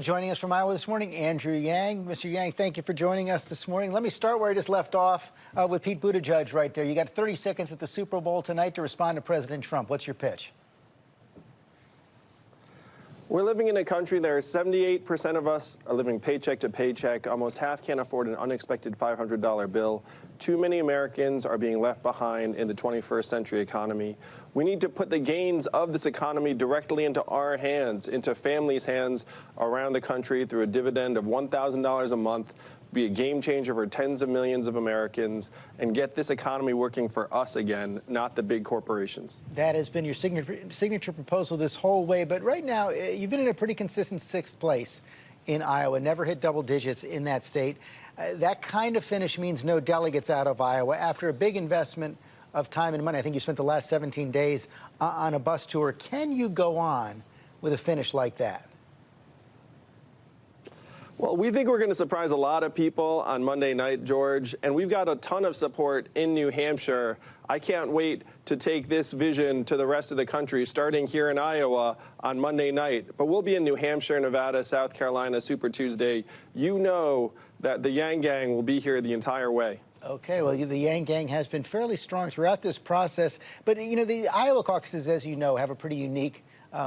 Joining us from Iowa this morning, Andrew Yang. Mr. Yang, thank you for joining us this morning. Let me start where I just left off with Pete Buttigieg right there. You got 30 seconds at the Super Bowl tonight to respond to President Trump. What's your pitch? We're living in a country where 78% of us are living paycheck to paycheck. Almost half can't afford an unexpected $500 bill. Too many Americans are being left behind in the 21st century economy. We need to put the gains of this economy directly into our hands, into families' hands around the country through a dividend of $1,000 a month, be a game changer for tens of millions of Americans, and get this economy working for us again, not the big corporations. That has been your signature proposal this whole way. But right now, you've been in a pretty consistent 6th place in Iowa, never hit double digits in that state. That kind of finish means no delegates out of Iowa after a big investment of time and money. I think you spent the last 17 days on a bus tour. Can you go on with a finish like that? Well, we think we're going to surprise a lot of people on Monday night, George, and we've got a ton of support in New Hampshire. I can't wait to take this vision to the rest of the country, starting here in Iowa on Monday night. But we'll be in New Hampshire, Nevada, South Carolina, Super Tuesday. You know that the Yang Gang will be here the entire way. Okay, well, the Yang Gang has been fairly strong throughout this process. But, you know, the Iowa caucuses, as you know, have a pretty unique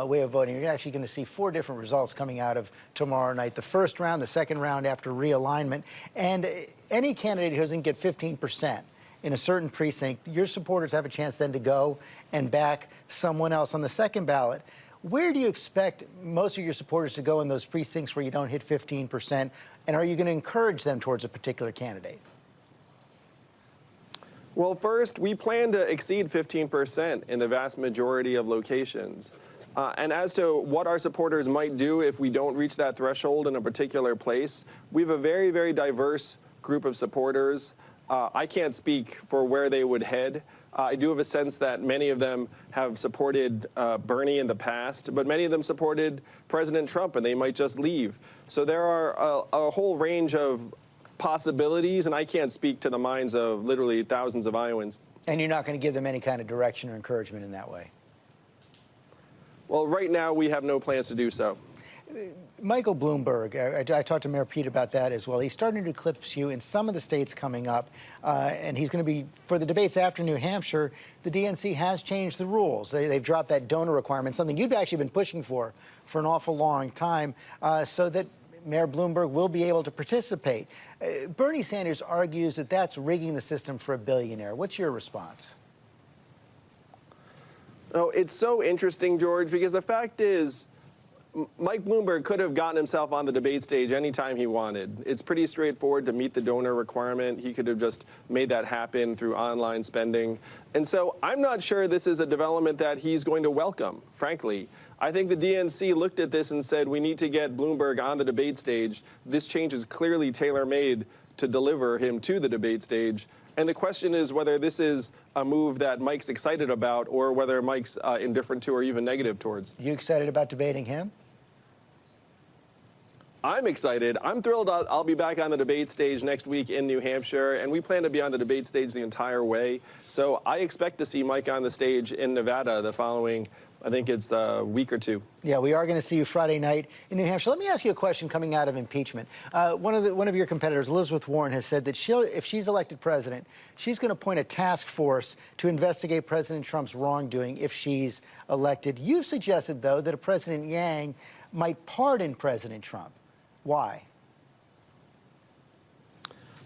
way of voting. You're actually going to see 4 different results coming out of tomorrow night. The first round, the second round after realignment. And any candidate who doesn't get 15% in a certain precinct, your supporters have a chance then to go and back someone else on the second ballot. Where do you expect most of your supporters to go in those precincts where you don't hit 15%? And are you going to encourage them towards a particular candidate? Well, first, we plan to exceed 15% in the vast majority of locations. And as to what our supporters might do if we don't reach that threshold in a particular place, we have a very, very diverse group of supporters. I can't speak for where they would head. I do have a sense that many of them have supported Bernie in the past, but many of them supported President Trump, and they might just leave. So there are a whole range of possibilities, and I can't speak to the minds of literally thousands of Iowans. And you're not going to give them any kind of direction or encouragement in that way? Well, right now, we have no plans to do so. Michael Bloomberg, I talked to Mayor Pete about that as well. He's starting to eclipse you in some of the states coming up, and he's going to be, for the debates after New Hampshire, the DNC has changed the rules. They've dropped that donor requirement, something you've actually been pushing for an awful long time, so that Mayor Bloomberg will be able to participate. Bernie Sanders argues that that's rigging the system for a billionaire. What's your response? Oh, it's so interesting, George, because the fact is, Mike Bloomberg could have gotten himself on the debate stage anytime he wanted. It's pretty straightforward to meet the donor requirement. He could have just made that happen through online spending. And so I'm not sure this is a development that he's going to welcome, frankly. I think the DNC looked at this and said, we need to get Bloomberg on the debate stage. This change is clearly tailor-made to deliver him to the debate stage. And the question is whether this is a move that Mike's excited about or whether Mike's indifferent to or even negative towards. You excited about debating him? I'm excited. I'm thrilled I'll be back on the debate stage next week in New Hampshire, and we plan to be on the debate stage the entire way. So I expect to see Mike on the stage in Nevada the following, I think it's a week or 2. Yeah, we are going to see you Friday night in New Hampshire. Let me ask you a question coming out of impeachment. One of your competitors, Elizabeth Warren, has said that if she's elected president, she's going to appoint a task force to investigate President Trump's wrongdoing if she's elected. You've suggested, though, that a President Yang might pardon President Trump. Why?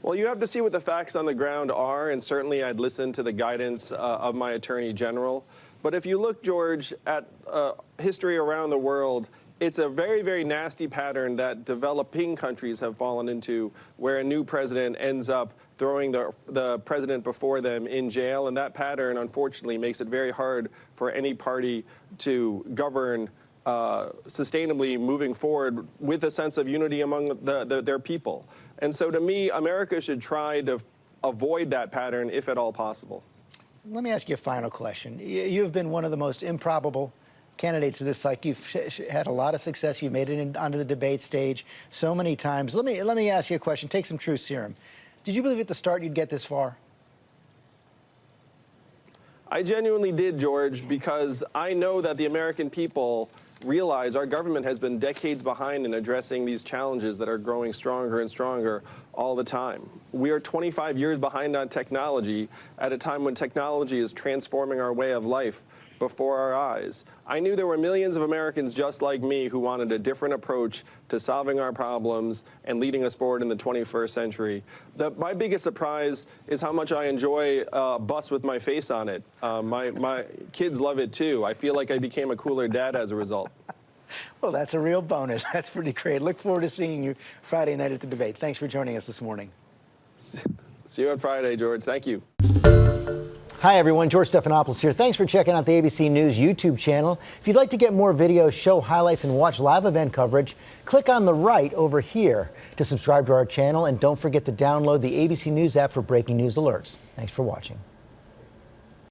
Well, you have to see what the facts on the ground are, and certainly I'd listen to the guidance of my attorney general. But if you look, George, at history around the world, it's a very, very nasty pattern that developing countries have fallen into, where a new president ends up throwing the president before them in jail. And that pattern, unfortunately, makes it very hard for any party to govern sustainably moving forward with a sense of unity among their people. And so to me, America should try to avoid that pattern if at all possible. Let me ask you a final question. You've been one of the most improbable candidates of this cycle. You've had a lot of success. You made it onto the debate stage so many times. Let me ask you a question. Take some truth serum. Did you believe at the start you'd get this far? I genuinely did, George, because I know that the American people realize our government has been decades behind in addressing these challenges that are growing stronger and stronger all the time. We are 25 years behind on technology at a time when technology is transforming our way of life before our eyes. I knew there were millions of Americans just like me who wanted a different approach to solving our problems and leading us forward in the 21st century. My biggest surprise is how much I enjoy a bus with my face on it. My kids love it too. I feel like I became a cooler dad as a result. Well, that's a real bonus. That's pretty great. Look forward to seeing you Friday night at the debate. Thanks for joining us this morning. See you on Friday, George. Thank you. Hi, everyone. George Stephanopoulos here. Thanks for checking out the ABC News YouTube channel. If you'd like to get more videos, show highlights, and watch live event coverage, click on the right over here to subscribe to our channel. And don't forget to download the ABC News app for breaking news alerts. Thanks for watching.